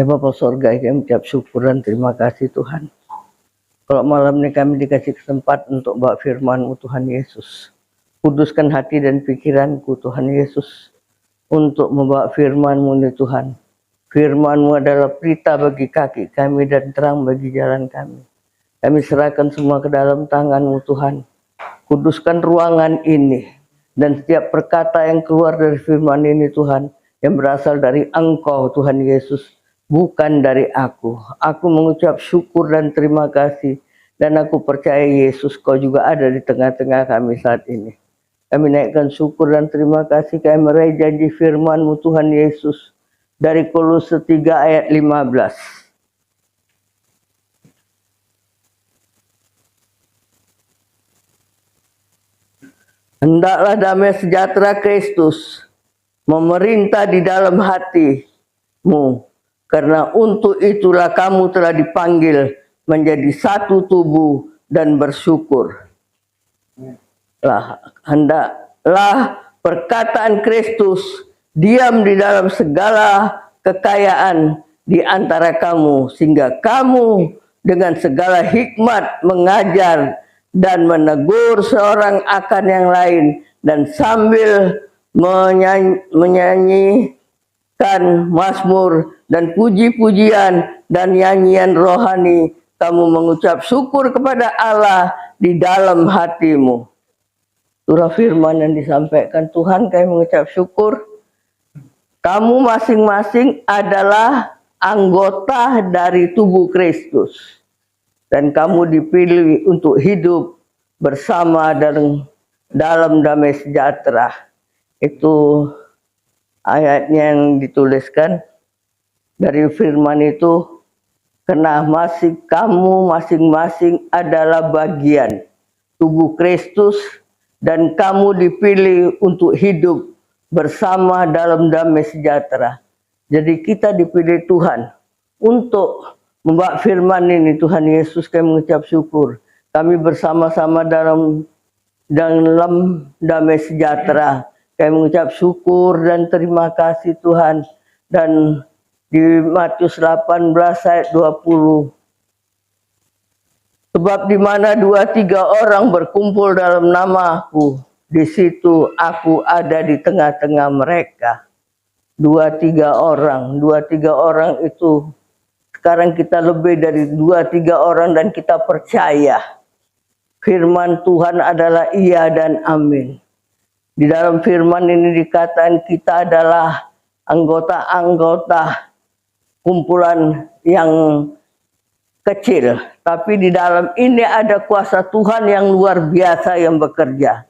Ya Bapa Sorga, kami ucap syukur dan terima kasih Tuhan. Kalau malam ini kami dikasih kesempatan untuk bawa firman-Mu Tuhan Yesus. Kuduskan hati dan pikiranku Tuhan Yesus untuk membawa firman-Mu nih Tuhan. Firman-Mu adalah pelita bagi kaki kami dan terang bagi jalan kami. Kami serahkan semua ke dalam tangan-Mu Tuhan. Kuduskan ruangan ini dan setiap perkata yang keluar dari firman ini Tuhan, yang berasal dari Engkau Tuhan Yesus, bukan dari aku. Aku mengucap syukur dan terima kasih, dan aku percaya Yesus Kau juga ada di tengah-tengah kami saat ini. Kami naikkan syukur dan terima kasih, kami meraih janji firman-Mu Tuhan Yesus dari Kolose 3 ayat 15. Hendaklah damai sejahtera Kristus memerintah di dalam hatimu, karena untuk itulah kamu telah dipanggil menjadi satu tubuh dan bersyukur. Hendaklah perkataan Kristus diam di dalam segala kekayaan di antara kamu, sehingga kamu dengan segala hikmat mengajar dan menegur seorang akan yang lain, dan sambil menyanyikan mazmur dan puji-pujian dan nyanyian rohani, kamu mengucap syukur kepada Allah di dalam hatimu. Surah firman yang disampaikan Tuhan, kami mengucap syukur. Kamu masing-masing adalah anggota dari tubuh Kristus. Dan kamu dipilih untuk hidup bersama dalam damai sejahtera. Itu ayatnya yang dituliskan dari firman itu. Karena kamu masing-masing adalah bagian tubuh Kristus, dan kamu dipilih untuk hidup bersama dalam damai sejahtera. Jadi kita dipilih Tuhan untuk membawa firman ini Tuhan Yesus. Kami mengucap syukur. Kami bersama-sama dalam damai sejahtera. Kami mengucap syukur dan terima kasih Tuhan. Dan di Matius 18 ayat 20. Sebab di mana 2-3 orang berkumpul dalam nama-Ku, di situ Aku ada di tengah-tengah mereka. 2-3 orang. 2-3 orang itu, sekarang kita lebih dari 2-3 orang dan kita percaya firman Tuhan adalah iya dan amin. Di dalam firman ini dikatakan kita adalah anggota-anggota kumpulan yang kecil, tapi di dalam ini ada kuasa Tuhan yang luar biasa yang bekerja.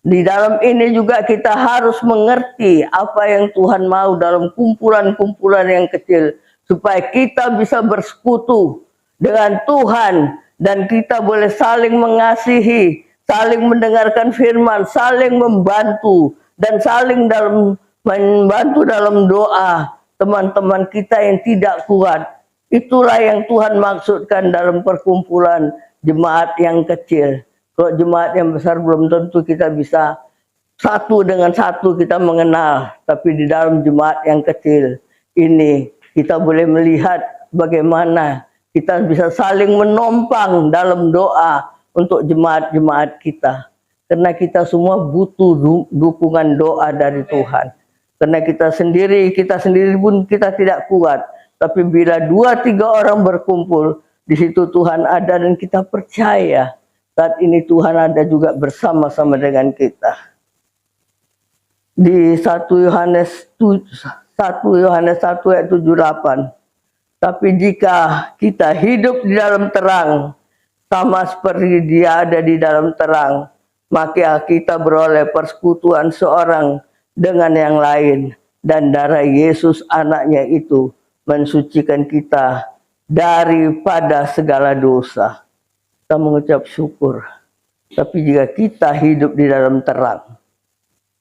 Di dalam ini juga kita harus mengerti apa yang Tuhan mau dalam kumpulan-kumpulan yang kecil, supaya kita bisa bersekutu dengan Tuhan dan kita boleh saling mengasihi, saling mendengarkan firman, saling membantu, dan saling membantu dalam doa teman-teman kita yang tidak kuat. Itulah yang Tuhan maksudkan dalam perkumpulan jemaat yang kecil. Kalau jemaat yang besar belum tentu kita bisa satu dengan satu kita mengenal. Tapi di dalam jemaat yang kecil ini kita boleh melihat bagaimana kita bisa saling menompang dalam doa untuk jemaat-jemaat kita. Karena kita semua butuh dukungan doa dari Tuhan. Karena kita sendiri pun kita tidak kuat. Tapi bila 2-3 orang berkumpul, di situ Tuhan ada dan kita percaya saat ini Tuhan ada juga bersama-sama dengan kita. Di 1 Yohanes 1 ayat 78. Tapi jika kita hidup di dalam terang, sama seperti Dia ada di dalam terang, maka kita beroleh persekutuan seorang dengan yang lain, dan darah Yesus anaknya itu mensucikan kita daripada segala dosa. Kita mengucap syukur. Tapi jika kita hidup di dalam terang,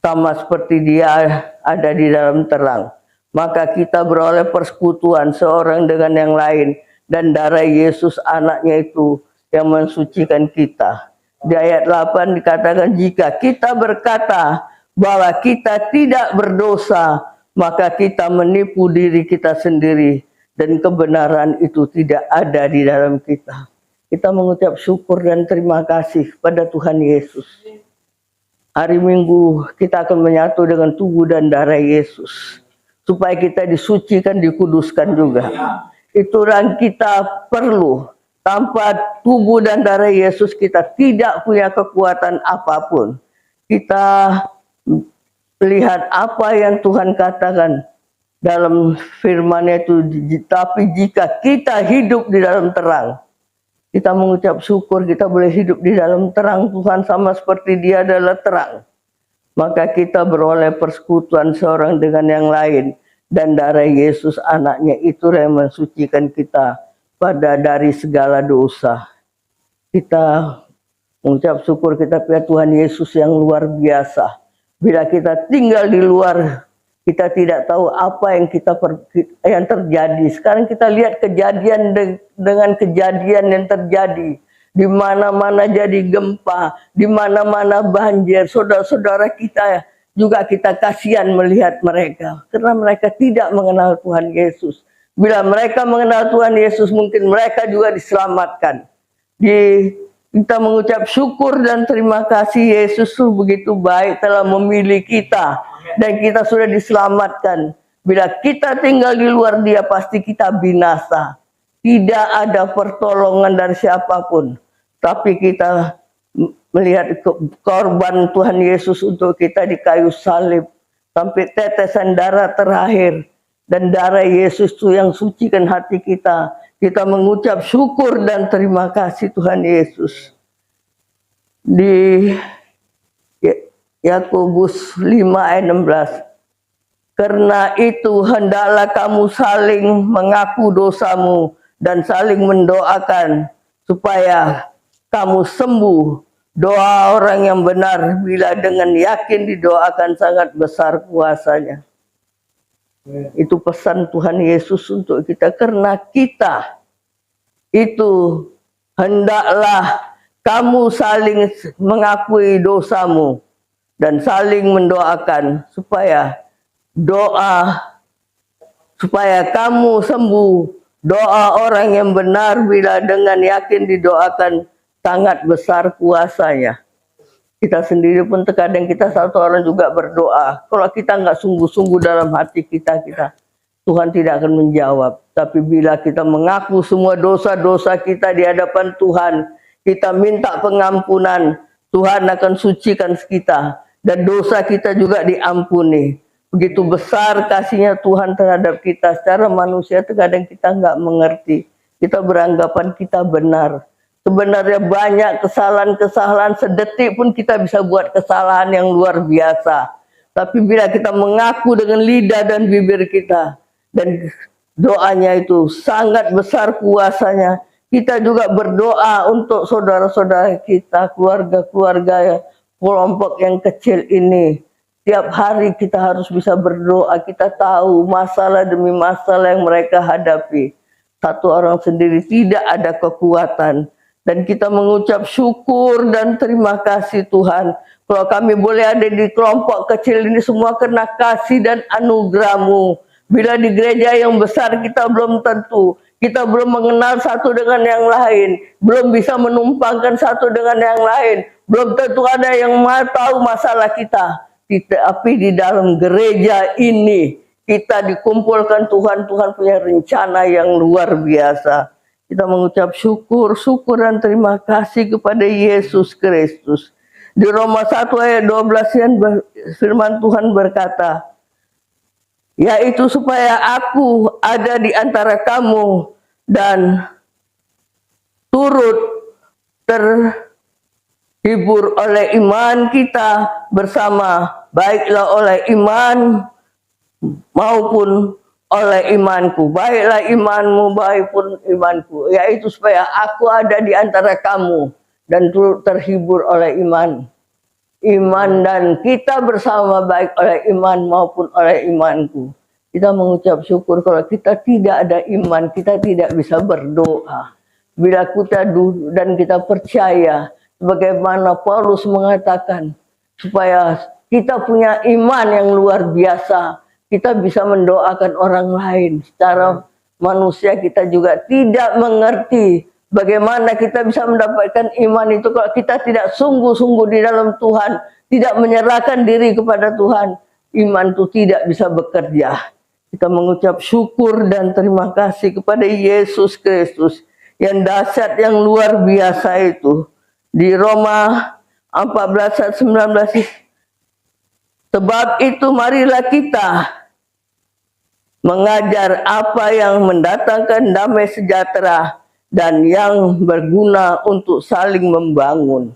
sama seperti Dia ada di dalam terang, maka kita beroleh persekutuan seorang dengan yang lain, dan darah Yesus anaknya itu yang mensucikan kita. Di ayat 8 dikatakan, jika kita berkata bahwa kita tidak berdosa, maka kita menipu diri kita sendiri, dan kebenaran itu tidak ada di dalam kita. Kita mengucap syukur dan terima kasih pada Tuhan Yesus. Hari Minggu kita akan menyatu dengan tubuh dan darah Yesus, supaya kita disucikan, dikuduskan juga. Itu yang kita perlu. Tanpa tubuh dan darah Yesus kita tidak punya kekuatan apapun. Kita lihat apa yang Tuhan katakan dalam firman-Nya itu, tapi jika kita hidup di dalam terang, kita mengucap syukur kita boleh hidup di dalam terang Tuhan sama seperti Dia adalah terang. Maka kita beroleh persekutuan seorang dengan yang lain, dan darah Yesus anaknya itu yang mensucikan kita dari segala dosa. Kita mengucap syukur kita pada Tuhan Yesus yang luar biasa. Bila kita tinggal di luar, kita tidak tahu apa yang terjadi. Sekarang kita lihat kejadian dengan kejadian yang terjadi. Di mana-mana jadi gempa, di mana-mana banjir. Saudara-saudara kita juga kita kasihan melihat mereka, karena mereka tidak mengenal Tuhan Yesus. Bila mereka mengenal Tuhan Yesus, mungkin mereka juga diselamatkan. Kita mengucap syukur dan terima kasih, Yesus begitu baik telah memilih kita dan kita sudah diselamatkan. Bila kita tinggal di luar Dia, pasti kita binasa. Tidak ada pertolongan dari siapapun. Tapi kita melihat korban Tuhan Yesus untuk kita di kayu salib, sampai tetesan darah terakhir, dan darah Yesus itu yang sucikan hati kita. Kita mengucap syukur dan terima kasih Tuhan Yesus. Di Yakobus 5 ayat 16. Karena itu hendaklah kamu saling mengaku dosamu dan saling mendoakan supaya kamu sembuh. Doa orang yang benar bila dengan yakin didoakan sangat besar kuasanya. Itu pesan Tuhan Yesus untuk kita, karena kita itu hendaklah kamu saling mengakui dosamu dan saling mendoakan supaya kamu sembuh. Doa orang yang benar bila dengan yakin didoakan sangat besar kuasanya. Kita sendiri pun terkadang kita satu orang juga berdoa. Kalau kita nggak sungguh-sungguh dalam hati kita, Tuhan tidak akan menjawab. Tapi bila kita mengaku semua dosa-dosa kita di hadapan Tuhan, kita minta pengampunan, Tuhan akan sucikan kita. Dan dosa kita juga diampuni. Begitu besar kasihnya Tuhan terhadap kita. Secara manusia terkadang kita nggak mengerti. Kita beranggapan kita benar. Sebenarnya banyak kesalahan-kesalahan, sedetik pun kita bisa buat kesalahan yang luar biasa. Tapi bila kita mengaku dengan lidah dan bibir kita, dan doanya itu sangat besar kuasanya, kita juga berdoa untuk saudara-saudara kita, keluarga-keluarga kelompok yang kecil ini. Tiap hari kita harus bisa berdoa, kita tahu masalah demi masalah yang mereka hadapi. Satu orang sendiri tidak ada kekuatan. Dan kita mengucap syukur dan terima kasih Tuhan. Kalau kami boleh ada di kelompok kecil ini semua karena kasih dan anugerah-Mu. Bila di gereja yang besar kita belum tentu. Kita belum mengenal satu dengan yang lain. Belum bisa menumpangkan satu dengan yang lain. Belum tentu ada yang tahu masalah kita. Tapi di dalam gereja ini kita dikumpulkan Tuhan punya rencana yang luar biasa. Kita mengucap syukur dan terima kasih kepada Yesus Kristus. Di Roma 1 ayat 12 firman Tuhan berkata, yaitu supaya aku ada di antara kamu dan turut terhibur oleh iman kita bersama, baiklah oleh iman maupun oleh imanku, baiklah imanmu, baik pun imanku, yaitu supaya aku ada di antara kamu dan turut terhibur oleh iman dan kita bersama, baik oleh iman maupun oleh imanku. Kita mengucap syukur. Kalau kita tidak ada iman, kita tidak bisa berdoa. Bila kita dan kita percaya, bagaimana Paulus mengatakan, supaya kita punya iman yang luar biasa, kita bisa mendoakan orang lain secara manusia kita juga tidak mengerti bagaimana kita bisa mendapatkan iman itu kalau kita tidak sungguh-sungguh di dalam Tuhan, tidak menyerahkan diri kepada Tuhan. Iman itu tidak bisa bekerja. Kita mengucap syukur dan terima kasih kepada Yesus Kristus yang dahsyat, yang luar biasa itu. Di Roma 14 ayat 19, sebab itu marilah kita mengajar apa yang mendatangkan damai sejahtera dan yang berguna untuk saling membangun.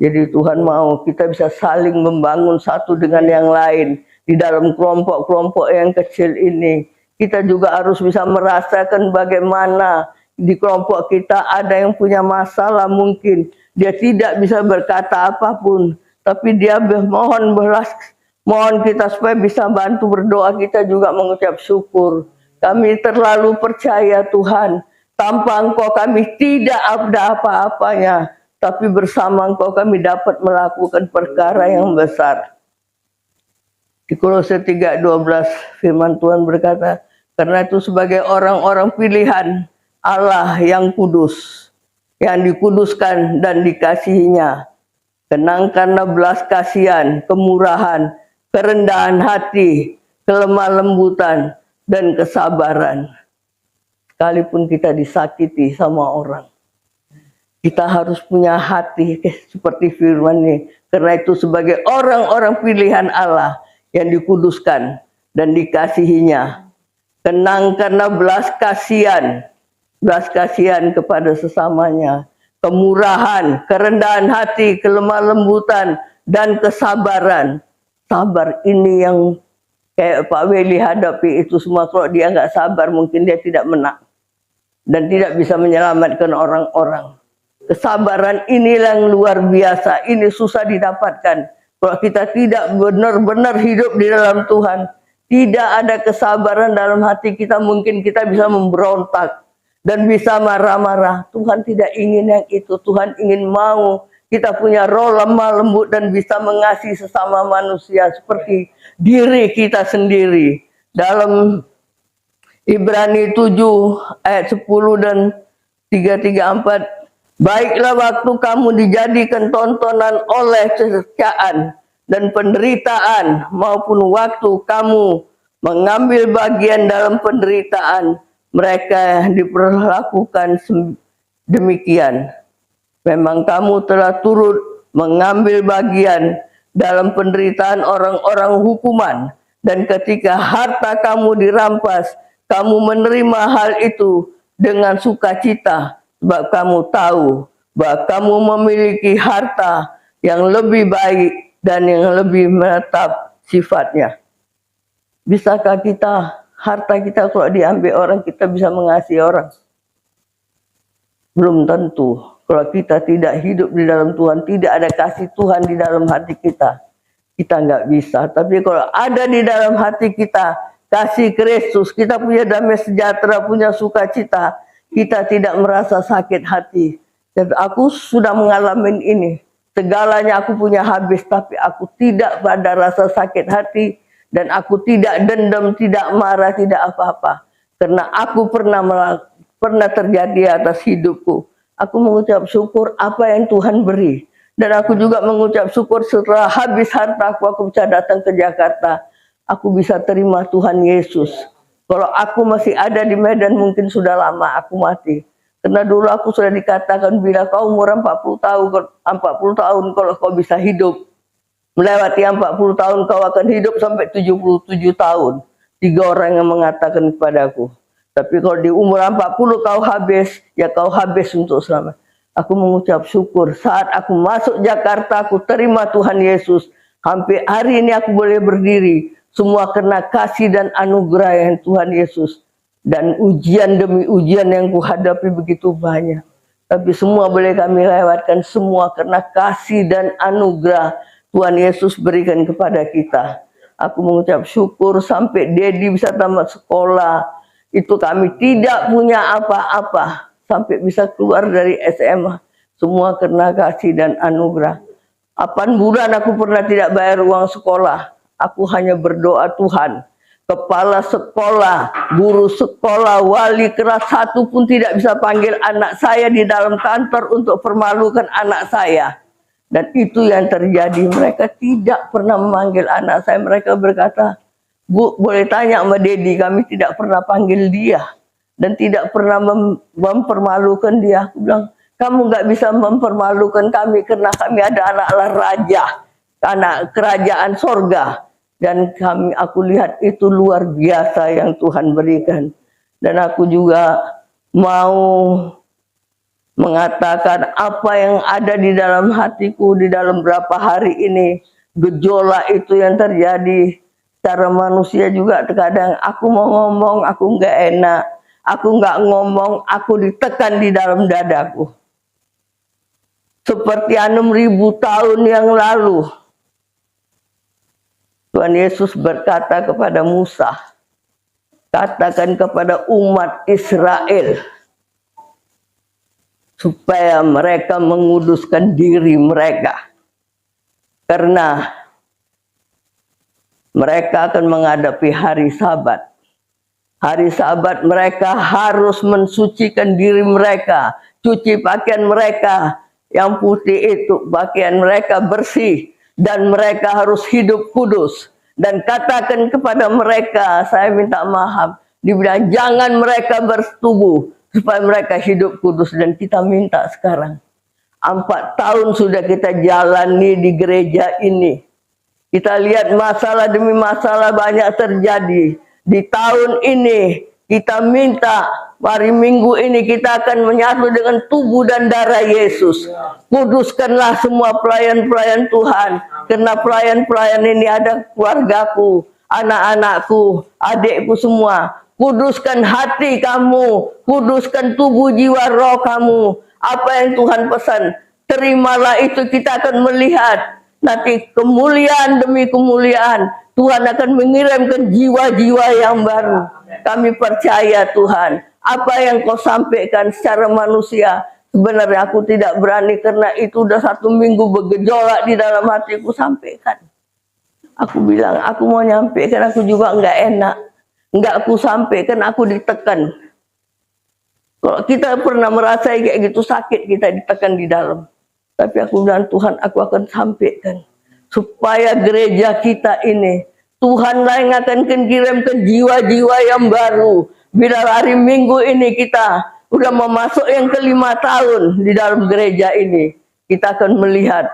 Jadi Tuhan mau kita bisa saling membangun satu dengan yang lain. Di dalam kelompok-kelompok yang kecil ini, kita juga harus bisa merasakan bagaimana di kelompok kita ada yang punya masalah, mungkin dia tidak bisa berkata apapun, tapi dia mohon kita supaya bisa bantu berdoa. Kita juga mengucap syukur. Kami terlalu percaya Tuhan, tanpa Engkau kami tidak ada apa-apanya, tapi bersama Engkau kami dapat melakukan perkara yang besar. Di Kolose 3:12 firman Tuhan berkata, karena itu sebagai orang-orang pilihan Allah yang kudus, yang dikuduskan dan dikasihinya, kenangkanlah belas kasihan, kemurahan, kerendahan hati, kelemah lembutan, dan kesabaran. Sekalipun kita disakiti sama orang, kita harus punya hati seperti firman ini. Karena itu sebagai orang-orang pilihan Allah yang dikuduskan dan dikasihinya, kenangkanlah belas kasihan kepada sesamanya, kemurahan, kerendahan hati, kelemah lembutan, dan kesabaran. Sabar ini yang kayak Pak Weli hadapi itu semua. Kalau dia nggak sabar, mungkin dia tidak menang dan tidak bisa menyelamatkan orang-orang. Kesabaran inilah yang luar biasa. Ini susah didapatkan kalau kita tidak benar-benar hidup di dalam Tuhan. Tidak ada kesabaran dalam hati kita, mungkin kita bisa memberontak dan bisa marah-marah. Tuhan tidak ingin yang itu. Tuhan ingin mau kita punya roh lemah lembut dan bisa mengasihi sesama manusia seperti diri kita sendiri. Dalam Ibrani 7 ayat 10 dan 334, baiklah waktu kamu dijadikan tontonan oleh kesengsaraan dan penderitaan, maupun waktu kamu mengambil bagian dalam penderitaan, mereka diperlakukan demikian. Memang kamu telah turut mengambil bagian dalam penderitaan orang-orang hukuman, dan ketika harta kamu dirampas, kamu menerima hal itu dengan sukacita, sebab kamu tahu bahwa kamu memiliki harta yang lebih baik dan yang lebih menetap sifatnya. Bisakah harta kita kalau diambil orang, kita bisa mengasihi orang? Belum tentu. Kalau kita tidak hidup di dalam Tuhan, tidak ada kasih Tuhan di dalam hati kita, kita nggak bisa. Tapi kalau ada di dalam hati kita kasih Kristus, kita punya damai sejahtera, punya sukacita, kita tidak merasa sakit hati. Dan aku sudah mengalami ini. Segalanya aku punya habis, tapi aku tidak ada rasa sakit hati, dan aku tidak dendam, tidak marah, tidak apa-apa. Karena aku pernah terjadi atas hidupku. Aku mengucap syukur apa yang Tuhan beri. Dan aku juga mengucap syukur setelah habis hartaku, aku bisa datang ke Jakarta. Aku bisa terima Tuhan Yesus. Kalau aku masih ada di Medan, mungkin sudah lama aku mati. Karena dulu aku sudah dikatakan, bila kau umur 40 tahun kalau kau bisa hidup. Melewati 40 tahun kau akan hidup sampai 77 tahun. 3 orang yang mengatakan kepadaku. Tapi kalau di umur 40 kau habis, ya kau habis untuk selamanya. Aku mengucap syukur saat aku masuk Jakarta, aku terima Tuhan Yesus. Hampir hari ini aku boleh berdiri. Semua karena kasih dan anugerah yang Tuhan Yesus. Dan ujian demi ujian yang kuhadapi begitu banyak. Tapi semua boleh kami lewatkan, semua karena kasih dan anugerah Tuhan Yesus berikan kepada kita. Aku mengucap syukur sampai Dedi bisa tamat sekolah. Itu kami tidak punya apa-apa sampai bisa keluar dari SMA. Semua karena kasih dan anugerah. 8 bulan aku pernah tidak bayar uang sekolah. Aku hanya berdoa, Tuhan, kepala sekolah, guru sekolah, wali kelas satu pun tidak bisa panggil anak saya di dalam kantor untuk permalukan anak saya. Dan itu yang terjadi, mereka tidak pernah memanggil anak saya. Mereka berkata, Bu, boleh tanya sama Dedi, kami tidak pernah panggil dia dan tidak pernah mempermalukan dia. Aku bilang, kamu nggak bisa mempermalukan kami karena kami ada anak raja, anak kerajaan sorga. Dan aku lihat itu luar biasa yang Tuhan berikan. Dan aku juga mau mengatakan apa yang ada di dalam hatiku di dalam berapa hari ini. Gejolak itu yang terjadi. Secara manusia juga terkadang aku mau ngomong, aku nggak enak. Aku nggak ngomong, aku ditekan di dalam dadaku. Seperti 6.000 tahun yang lalu. Tuhan Yesus berkata kepada Musa, katakan kepada umat Israel, supaya mereka menguduskan diri mereka. Karena mereka akan menghadapi hari Sabat. Hari Sabat mereka harus mensucikan diri mereka, cuci pakaian mereka yang putih itu, pakaian mereka bersih, dan mereka harus hidup kudus. Dan katakan kepada mereka, saya minta maaf, dibilang jangan mereka bersetubuh, supaya mereka hidup kudus. Dan kita minta sekarang, 4 tahun sudah kita jalani di gereja ini. Kita lihat masalah demi masalah banyak terjadi. Di tahun ini kita minta hari Minggu ini kita akan menyatu dengan tubuh dan darah Yesus. Kuduskanlah semua pelayan-pelayan Tuhan. Karena pelayan-pelayan ini ada keluargaku, anak-anakku, adikku semua. Kuduskan hati kamu, kuduskan tubuh, jiwa, roh kamu. Apa yang Tuhan pesan, terimalah itu, kita akan melihat. Nanti kemuliaan demi kemuliaan, Tuhan akan mengirimkan jiwa-jiwa yang baru. Kami percaya Tuhan, apa yang kau sampaikan secara manusia, sebenarnya aku tidak berani karena itu udah 1 minggu bergejolak di dalam hatiku sampaikan. Aku bilang, aku mau nyampaikan, aku juga nggak enak. Nggak aku sampaikan, aku ditekan. Kalau kita pernah merasa kayak gitu sakit, kita ditekan di dalam. Tapi aku bilang, Tuhan, aku akan sampaikan. Supaya gereja kita ini, Tuhanlah yang akan kirimkan jiwa-jiwa yang baru. Bila hari Minggu ini kita udah mau masuk yang ke-5 tahun di dalam gereja ini, kita akan melihat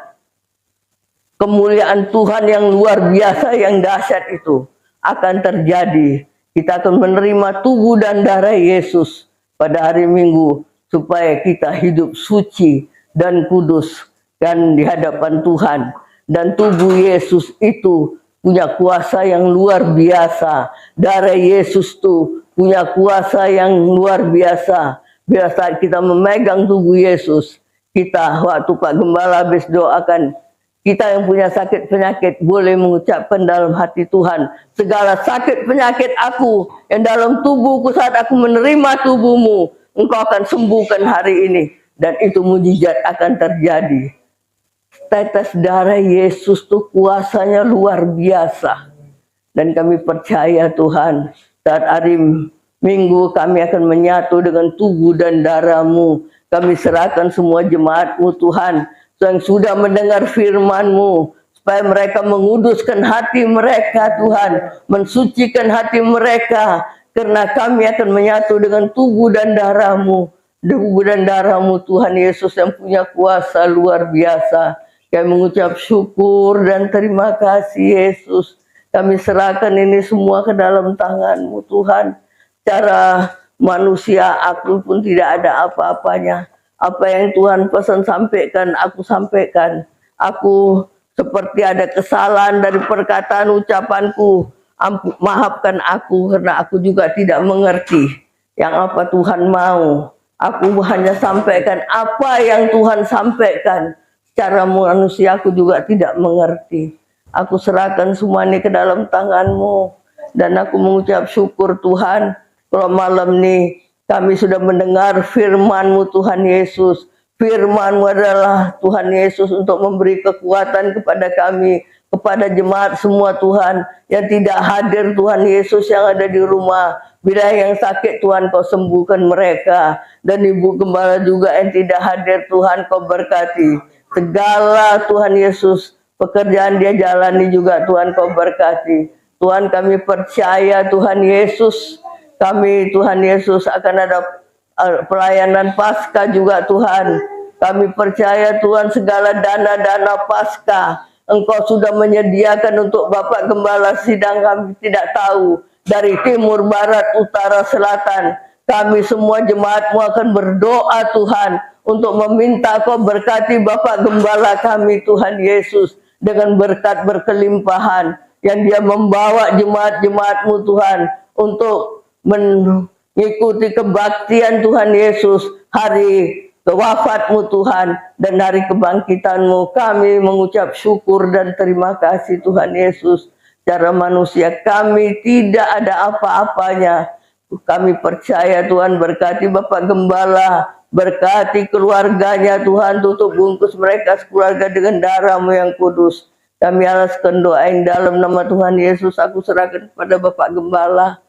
kemuliaan Tuhan yang luar biasa, yang dahsyat itu akan terjadi. Kita akan menerima tubuh dan darah Yesus pada hari Minggu, supaya kita hidup suci dan kudus dan di hadapan Tuhan. Dan tubuh Yesus itu punya kuasa yang luar biasa. Darah Yesus itu punya kuasa yang luar biasa. Bila saat kita memegang tubuh Yesus, kita waktu Pak Gembala habis doakan, kita yang punya sakit penyakit boleh mengucapkan dalam hati Tuhan, segala sakit penyakit aku yang dalam tubuhku saat aku menerima tubuhmu, engkau akan sembuhkan hari ini. Dan itu mujizat akan terjadi. Tetes darah Yesus tuh kuasanya luar biasa. Dan kami percaya Tuhan, saat hari Minggu kami akan menyatu dengan tubuh dan darah-Mu. Kami serahkan semua jemaat-Mu Tuhan, yang sudah mendengar firman-Mu, supaya mereka menguduskan hati mereka Tuhan, mensucikan hati mereka, karena kami akan menyatu dengan tubuh dan darah-Mu. Tubuh dan darah-Mu Tuhan Yesus yang punya kuasa luar biasa. Kami mengucap syukur dan terima kasih Yesus. Kami serahkan ini semua ke dalam tangan-Mu Tuhan. Cara manusia aku pun tidak ada apa-apanya. Apa yang Tuhan pesan sampaikan, aku sampaikan. Aku seperti ada kesalahan dari perkataan ucapanku. Maafkan aku karena aku juga tidak mengerti yang apa Tuhan mau. Aku hanya sampaikan apa yang Tuhan sampaikan. Secara manusia aku juga tidak mengerti. Aku serahkan semua ini ke dalam tangan-Mu. Dan aku mengucap syukur Tuhan, kalau malam ini kami sudah mendengar firman-Mu Tuhan Yesus. Firman-Mu adalah Tuhan Yesus untuk memberi kekuatan kepada kami, kepada jemaat semua Tuhan yang tidak hadir Tuhan Yesus yang ada di rumah. Bila yang sakit Tuhan kau sembuhkan mereka. Dan Ibu Gembala juga yang tidak hadir Tuhan kau berkati. Segala Tuhan Yesus pekerjaan dia jalani juga Tuhan kau berkati. Tuhan kami percaya Tuhan Yesus. Kami Tuhan Yesus akan ada pelayanan Paskah juga Tuhan. Kami percaya Tuhan segala dana-dana Paskah Engkau sudah menyediakan untuk Bapak Gembala Sidang. Kami tidak tahu dari timur, barat, utara, selatan. Kami semua jemaatmu akan berdoa Tuhan untuk meminta Kau berkati Bapak Gembala kami Tuhan Yesus dengan berkat berkelimpahan yang dia membawa jemaat-jemaatmu Tuhan untuk mengikuti kebaktian Tuhan Yesus hari wafatmu Tuhan dan hari kebangkitanmu. Kami mengucap syukur dan terima kasih Tuhan Yesus. Cara manusia kami tidak ada apa-apanya. Kami percaya Tuhan berkati Bapak Gembala, berkati keluarganya Tuhan, tutup bungkus mereka sekeluarga dengan darah-Mu yang kudus. Kami alaskan doa yang dalam nama Tuhan Yesus aku serahkan kepada Bapak Gembala.